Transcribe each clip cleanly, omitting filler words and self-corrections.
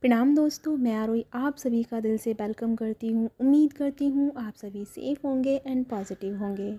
प्रणाम दोस्तों, मैं आरोही आप सभी का दिल से वेलकम करती हूँ। उम्मीद करती हूँ आप सभी सेफ़ होंगे एंड पॉजिटिव होंगे।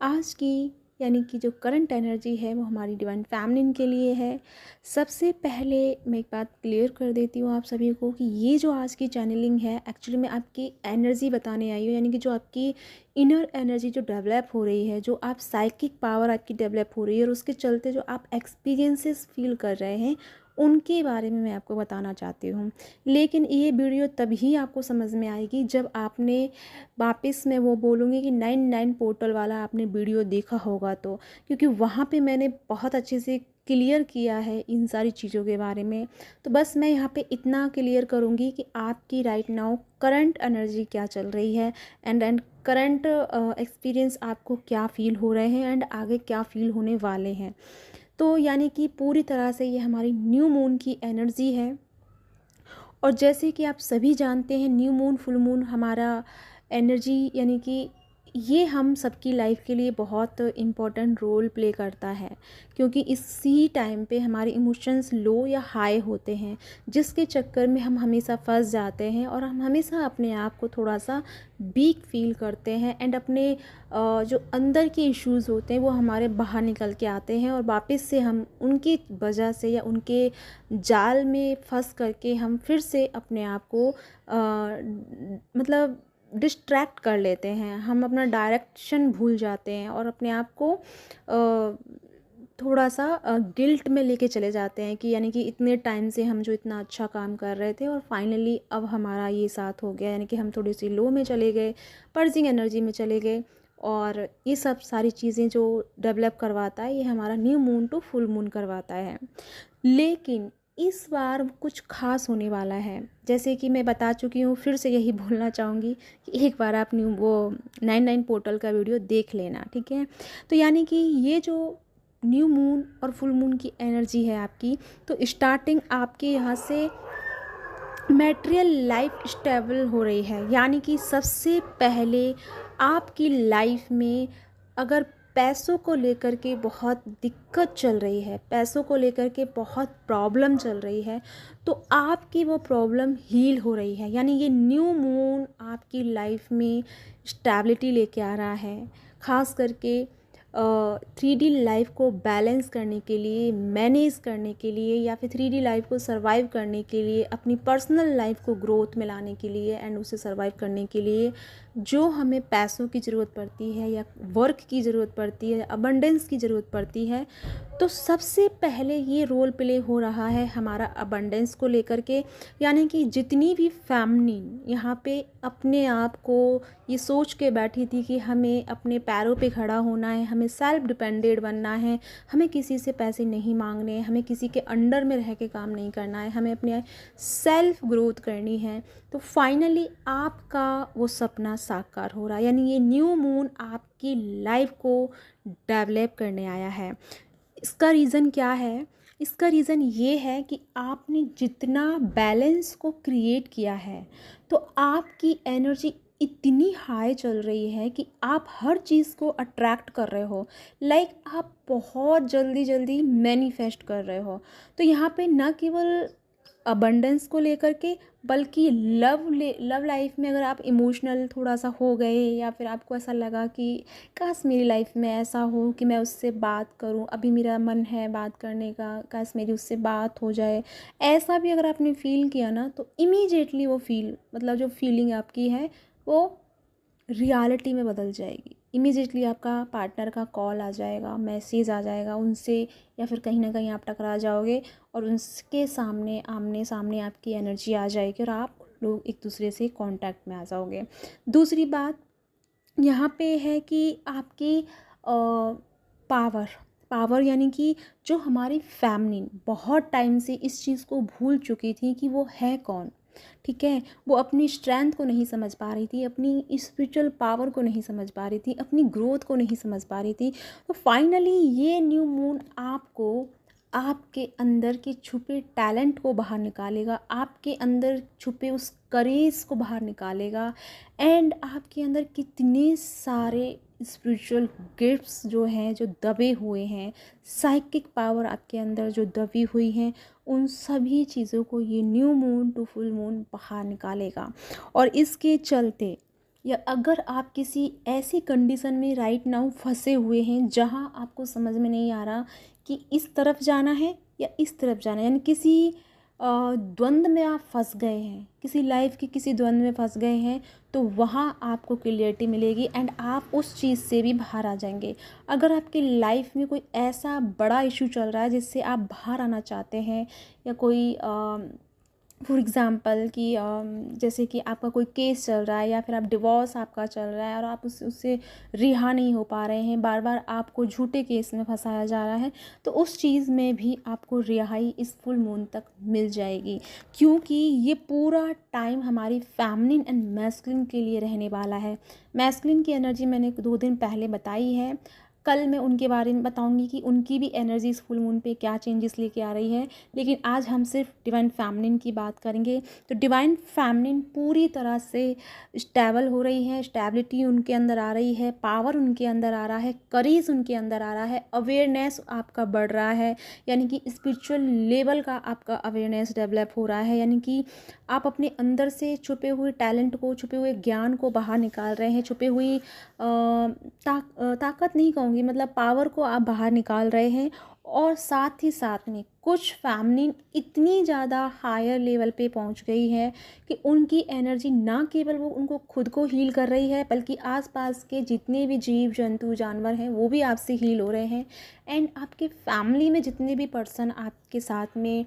आज की यानी कि जो करंट एनर्जी है वो हमारी डिवाइन फैमिलीन के लिए है। सबसे पहले मैं एक बात क्लियर कर देती हूँ आप सभी को कि ये जो आज की चैनलिंग है एक्चुअली मैं आपकी एनर्जी बताने आई हूँ, यानी कि जो आपकी इनर एनर्जी जो डेवलप हो रही है, जो आप साइकिक पावर आपकी डेवलप हो रही है और उसके चलते जो आप एक्सपीरियंसेस फील कर रहे हैं उनके बारे में मैं आपको बताना चाहती हूँ। लेकिन ये वीडियो तभी आपको समझ में आएगी जब आपने वापस मैं वो बोलूँगी कि 99 पोर्टल वाला आपने वीडियो देखा होगा तो, क्योंकि वहाँ पे मैंने बहुत अच्छे से क्लियर किया है इन सारी चीज़ों के बारे में। तो बस मैं यहाँ पे इतना क्लियर करूँगी कि आपकी राइट नाउ करंट एनर्जी क्या चल रही है एंड करंट एक्सपीरियंस आपको क्या फ़ील हो रहे हैं एंड आगे क्या फ़ील होने वाले हैं। तो यानी कि पूरी तरह से ये हमारी न्यू मून की एनर्जी है। और जैसे कि आप सभी जानते हैं, न्यू मून फुल मून हमारा एनर्जी यानी कि ये हम सबकी लाइफ के लिए बहुत इम्पोर्टेंट रोल प्ले करता है, क्योंकि इसी टाइम पे हमारे इमोशंस लो या हाई होते हैं, जिसके चक्कर में हम हमेशा फंस जाते हैं और हम हमेशा अपने आप को थोड़ा सा वीक फील करते हैं एंड अपने जो अंदर के इश्यूज़ होते हैं वो हमारे बाहर निकल के आते हैं और वापस से हम उनकी वजह से या उनके जाल में फंस करके हम फिर से अपने आप को मतलब डिस्ट्रैक्ट कर लेते हैं। हम अपना डायरेक्शन भूल जाते हैं और अपने आप को थोड़ा सा गिल्ट में लेके चले जाते हैं कि यानी कि इतने टाइम से हम जो इतना अच्छा काम कर रहे थे और फाइनली अब हमारा ये साथ हो गया, यानी कि हम थोड़ी सी लो में चले गए, पर्जिंग एनर्जी में चले गए। और ये सब सारी चीज़ें जो डेवलप करवाता है ये हमारा new moon to full moon करवाता है। लेकिन इस बार कुछ ख़ास होने वाला है, जैसे कि मैं बता चुकी हूँ, फिर से यही बोलना चाहूँगी कि एक बार आप न्यू वो 99 पोर्टल का वीडियो देख लेना, ठीक है। तो यानी कि ये जो न्यू मून और फुल मून की एनर्जी है आपकी, तो स्टार्टिंग आपके यहाँ से मैटेरियल लाइफ स्टेबल हो रही है। यानी कि सबसे पहले आपकी लाइफ में अगर पैसों को लेकर के बहुत दिक्कत चल रही है, पैसों को लेकर के बहुत प्रॉब्लम चल रही है, तो आपकी वो प्रॉब्लम हील हो रही है। यानी ये न्यू मून आपकी लाइफ में स्टेबिलिटी लेके आ रहा है, ख़ास करके 3D लाइफ को बैलेंस करने के लिए, मैनेज करने के लिए, या फिर 3D लाइफ को सरवाइव करने के लिए, अपनी पर्सनल लाइफ को ग्रोथ में लाने के लिए एंड उसे सरवाइव करने के लिए जो हमें पैसों की ज़रूरत पड़ती है या वर्क की ज़रूरत पड़ती है, अबंडेंस की ज़रूरत पड़ती है, तो सबसे पहले ये रोल प्ले हो रहा है हमारा अबंडेंस को लेकर के। यानी कि जितनी भी फैमिली यहाँ पे अपने आप को ये सोच के बैठी थी कि हमें अपने पैरों पे खड़ा होना है, हमें सेल्फ डिपेंडेंट बनना है, हमें किसी से पैसे नहीं मांगने हैं, हमें किसी के अंडर में रह के काम नहीं करना है, हमें अपने सेल्फ ग्रोथ करनी है, तो फाइनली आपका वो सपना साकार हो रहा है। यानी ये न्यू मून आपकी लाइफ को डेवलप करने आया है। इसका रीज़न क्या है? इसका रीज़न ये है कि आपने जितना बैलेंस को क्रिएट किया है, तो आपकी एनर्जी इतनी हाई चल रही है कि आप हर चीज़ को अट्रैक्ट कर रहे हो। लाइक आप बहुत जल्दी जल्दी मैनिफेस्ट कर रहे हो। तो यहाँ पे न केवल अबंडेंस को लेकर के, बल्कि लव लाइफ में अगर आप इमोशनल थोड़ा सा हो गए या फिर आपको ऐसा लगा कि काश मेरी लाइफ में ऐसा हो कि मैं उससे बात करूं, अभी मेरा मन है बात करने का, काश मेरी उससे बात हो जाए, ऐसा भी अगर आपने फील किया ना, तो इमीडिएटली वो मतलब जो फीलिंग आपकी है वो रियलिटी में बदल जाएगी। इमीडिएटली आपका पार्टनर का कॉल आ जाएगा, मैसेज आ जाएगा उनसे, या फिर कहीं ना कहीं आप टकरा जाओगे और उनके सामने आमने सामने आपकी एनर्जी आ जाएगी और आप लोग एक दूसरे से कांटेक्ट में आ जाओगे। दूसरी बात यहाँ पे है कि आपकी पावर पावर यानी कि जो हमारी फैमिली बहुत टाइम से इस चीज़ को भूल चुकी थी कि वो है कौन, ठीक है। वो अपनी स्ट्रेंथ को नहीं समझ पा रही थी, अपनी स्पिरिचुअल पावर को नहीं समझ पा रही थी, अपनी ग्रोथ को नहीं समझ पा रही थी। तो फाइनली ये न्यू मून आपको आपके अंदर के छुपे टैलेंट को बाहर निकालेगा, आपके अंदर छुपे उस करेज को बाहर निकालेगा एंड आपके अंदर कितने सारे स्पिरिचुअल गिफ्ट्स जो हैं, जो दबे हुए हैं, साइकिक पावर आपके अंदर जो दबी हुई हैं, उन सभी चीज़ों को ये new moon to full moon बाहर निकालेगा। और इसके चलते, या अगर आप किसी ऐसी कंडीशन में राइट नाउ फंसे हुए हैं जहां आपको समझ में नहीं आ रहा कि इस तरफ जाना है या इस तरफ जाना है, यानी किसी द्वंद्व में आप फंस गए हैं, किसी लाइफ के किसी द्वंद्व में फंस गए हैं, तो वहाँ आपको क्लियरिटी मिलेगी एंड आप उस चीज़ से भी बाहर आ जाएंगे। अगर आपकी लाइफ में कोई ऐसा बड़ा इशू चल रहा है जिससे आप बाहर आना चाहते हैं, या कोई फॉर एग्ज़ाम्पल कि जैसे कि आपका कोई केस चल रहा है, या फिर आप डिवोर्स आपका चल रहा है और आप उससे रिहा नहीं हो पा रहे हैं, बार बार आपको झूठे केस में फंसाया जा रहा है, तो उस चीज़ में भी आपको रिहाई इस फुल मून तक मिल जाएगी। क्योंकि ये पूरा टाइम हमारी फैमिलिन एंड मैस्कुलिन के लिए रहने वाला है। मैस्कुलिन की एनर्जी मैंने 2 दिन पहले बताई है, कल मैं उनके बारे में बताऊंगी कि उनकी भी एनर्जी इस फुल मून पे क्या चेंजेस लेके आ रही है। लेकिन आज हम सिर्फ डिवाइन फैमिलिन की बात करेंगे। तो डिवाइन फैमिलिन पूरी तरह से स्टेबल हो रही है, स्टेबिलिटी उनके अंदर आ रही है, पावर उनके अंदर आ रहा है, करेज उनके अंदर आ रहा है, अवेयरनेस आपका बढ़ रहा है, यानी कि स्पिरिचुअल लेवल का आपका अवेयरनेस डेवलप हो रहा है, यानी कि आप अपने अंदर से छुपे हुए टैलेंट को, छुपे हुए ज्ञान को बाहर निकाल रहे हैं, छुपे हुई ताकत नहीं कहूँगी, मतलब पावर को आप बाहर निकाल रहे हैं। और साथ ही साथ में कुछ फैमिली इतनी ज़्यादा हायर लेवल पे पहुंच गई है कि उनकी एनर्जी ना केवल वो उनको खुद को हील कर रही है, बल्कि आसपास के जितने भी जीव जंतु जानवर हैं वो भी आपसे हील हो रहे हैं। एंड आपके फैमिली में जितने भी पर्सन आपके साथ में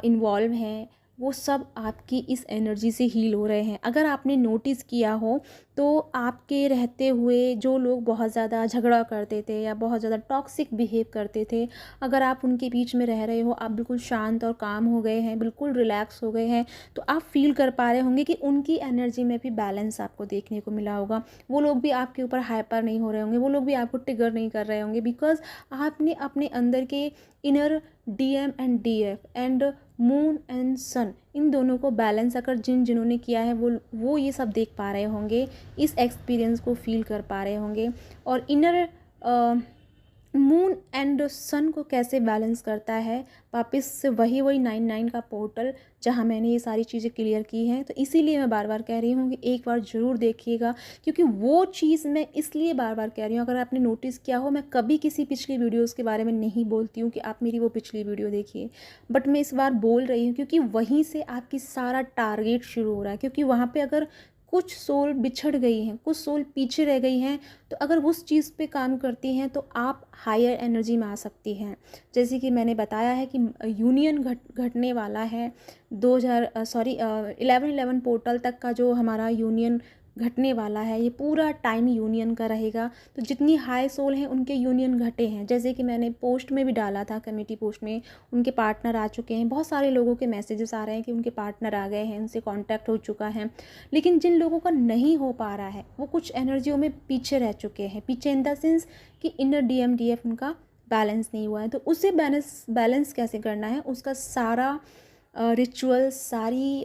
इन्वॉल्व हैं, वो सब आपकी इस एनर्जी से हील हो रहे हैं। अगर आपने नोटिस किया हो तो आपके रहते हुए जो लोग बहुत ज़्यादा झगड़ा करते थे या बहुत ज़्यादा टॉक्सिक बिहेव करते थे, अगर आप उनके बीच में रह रहे हो, आप बिल्कुल शांत और काम हो गए हैं, बिल्कुल रिलैक्स हो गए हैं, तो आप फील कर पा रहे होंगे कि उनकी एनर्जी में भी बैलेंस आपको देखने को मिला होगा। वो लोग भी आपके ऊपर हाइपर नहीं हो रहे होंगे, वो लोग भी आपको ट्रिगर नहीं कर रहे होंगे, बिकॉज आपने अपने अंदर के inner DM and DF and moon and sun, इन दोनों को बैलेंस अगर जिन्होंने किया है वो ये सब देख पा रहे होंगे, इस एक्सपीरियंस को फील कर पा रहे होंगे। और इनर मून एंड सन को कैसे बैलेंस करता है, वापस से वही 99 का पोर्टल जहाँ मैंने ये सारी चीज़ें क्लियर की हैं। तो इसीलिए मैं बार बार कह रही हूँ कि एक बार ज़रूर देखिएगा, क्योंकि वो चीज़ मैं इसलिए बार बार कह रही हूँ, अगर आपने नोटिस किया हो, मैं कभी किसी पिछली वीडियोज़ के बारे में नहीं बोलती हूँ कि आप मेरी वो पिछली वीडियो देखिए, बट मैं इस बार बोल रही हूँ क्योंकि वहीं से आपकी सारा टारगेट शुरू हो रहा है। क्योंकि वहाँ पर अगर कुछ सोल बिछड़ गई हैं, कुछ सोल पीछे रह गई हैं, तो अगर उस चीज़ पे काम करती हैं तो आप हायर एनर्जी में आ सकती हैं। जैसे कि मैंने बताया है कि यूनियन घटने वाला है 11/11 पोर्टल तक का जो हमारा यूनियन घटने वाला है, ये पूरा टाइम यूनियन का रहेगा। तो जितनी हाई सोल हैं उनके यूनियन घटे हैं, जैसे कि मैंने पोस्ट में भी डाला था, कमेटी पोस्ट में, उनके पार्टनर आ चुके हैं। बहुत सारे लोगों के मैसेजेस आ रहे हैं कि उनके पार्टनर आ गए हैं, उनसे कांटेक्ट हो चुका है। लेकिन जिन लोगों का नहीं हो पा रहा है, वो कुछ एनर्जियों में पीछे रह चुके हैं, पीछे इन द सेंस कि इनर डीएम डीएफ उनका बैलेंस नहीं हुआ है। तो उसे बैलेंस कैसे करना है, उसका सारा रिचुअल, सारी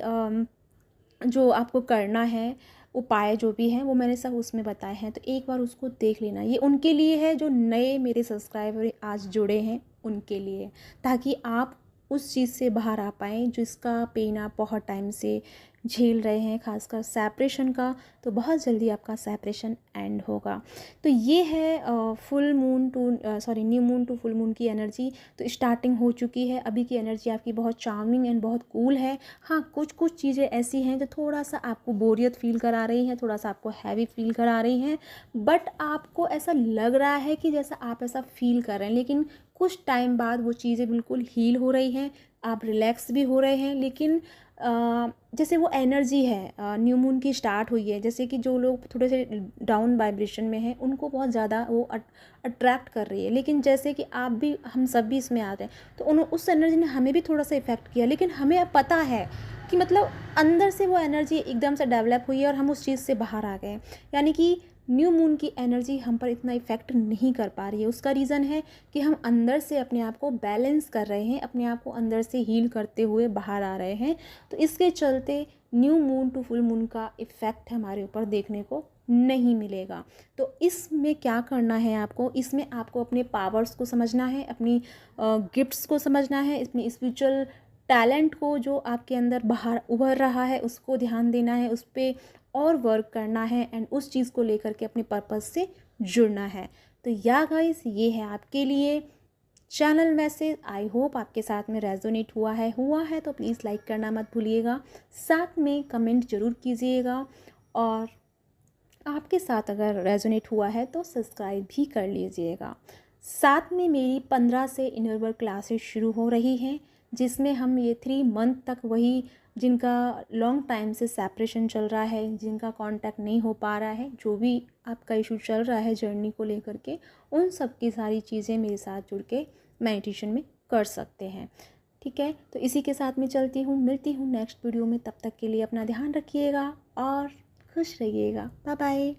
जो आपको करना है, उपाय जो भी हैं वो मैंने सब उसमें बताए हैं। तो एक बार उसको देख लेना। ये उनके लिए है जो नए मेरे सब्सक्राइबर आज जुड़े हैं, उनके लिए, ताकि आप उस चीज़ से बाहर आ पाएँ जिसका पेन आप बहुत टाइम से झेल रहे हैं, खासकर सेपरेशन का। तो बहुत जल्दी आपका सेपरेशन एंड होगा। तो ये है full moon to new moon to full moon की एनर्जी। तो स्टार्टिंग हो चुकी है, अभी की एनर्जी आपकी बहुत चार्मिंग एंड बहुत कूल है। हाँ, कुछ चीज़ें ऐसी हैं जो थोड़ा सा आपको बोरियत फील करा रही हैं, थोड़ा सा आपको हैवी फील करा रही हैं, बट आपको ऐसा लग रहा है कि जैसा आप ऐसा फील कर रहे हैं, लेकिन कुछ टाइम बाद वो चीज़ें बिल्कुल हील हो रही हैं, आप रिलैक्स भी हो रहे हैं। लेकिन जैसे वो एनर्जी है न्यू मून की स्टार्ट हुई है, जैसे कि जो लोग थोड़े से डाउन वाइब्रेशन में हैं उनको बहुत ज़्यादा वो अट्रैक्ट कर रही है। लेकिन जैसे कि आप भी, हम सब भी इसमें आते हैं, तो उस एनर्जी ने हमें भी थोड़ा सा इफ़ेक्ट किया। लेकिन हमें अब पता है कि मतलब अंदर से वो एनर्जी एकदम से डेवलप हुई है और हम उस चीज़ से बाहर आ गए। यानी कि न्यू मून की एनर्जी हम पर इतना इफ़ेक्ट नहीं कर पा रही है। उसका रीज़न है कि हम अंदर से अपने आप को बैलेंस कर रहे हैं, अपने आप को अंदर से हील करते हुए बाहर आ रहे हैं। तो इसके चलते new moon to full moon का इफ़ेक्ट हमारे ऊपर देखने को नहीं मिलेगा। तो इसमें क्या करना है आपको, इसमें आपको अपने पावर्स को समझना है, अपनी गिफ्ट्स को समझना है, अपनी स्पिरिचुअल टैलेंट को जो आपके अंदर बाहर उभर रहा है उसको ध्यान देना है, उस पर और वर्क करना है एंड उस चीज़ को लेकर के अपने पर्पस से जुड़ना है। तो या गाइस, ये है आपके लिए चैनल मैसेज। आई होप आपके साथ में रेजोनेट हुआ है तो प्लीज़ लाइक करना मत भूलिएगा, साथ में कमेंट ज़रूर कीजिएगा, और आपके साथ अगर रेजोनेट हुआ है तो सब्सक्राइब भी कर लीजिएगा। साथ में मेरी 15 से इनर वर्क क्लासेस शुरू हो रही हैं, जिसमें हम ये 3 मंथ तक वही जिनका लॉन्ग टाइम से सेपरेशन चल रहा है, जिनका कांटेक्ट नहीं हो पा रहा है, जो भी आपका इशू चल रहा है जर्नी को लेकर के, उन सब की सारी चीज़ें मेरे साथ जुड़ के मेडिटेशन में कर सकते हैं। ठीक है, तो इसी के साथ में चलती हूँ, मिलती हूँ नेक्स्ट वीडियो में। तब तक के लिए अपना ध्यान रखिएगा और खुश रहिएगा। Bye bye.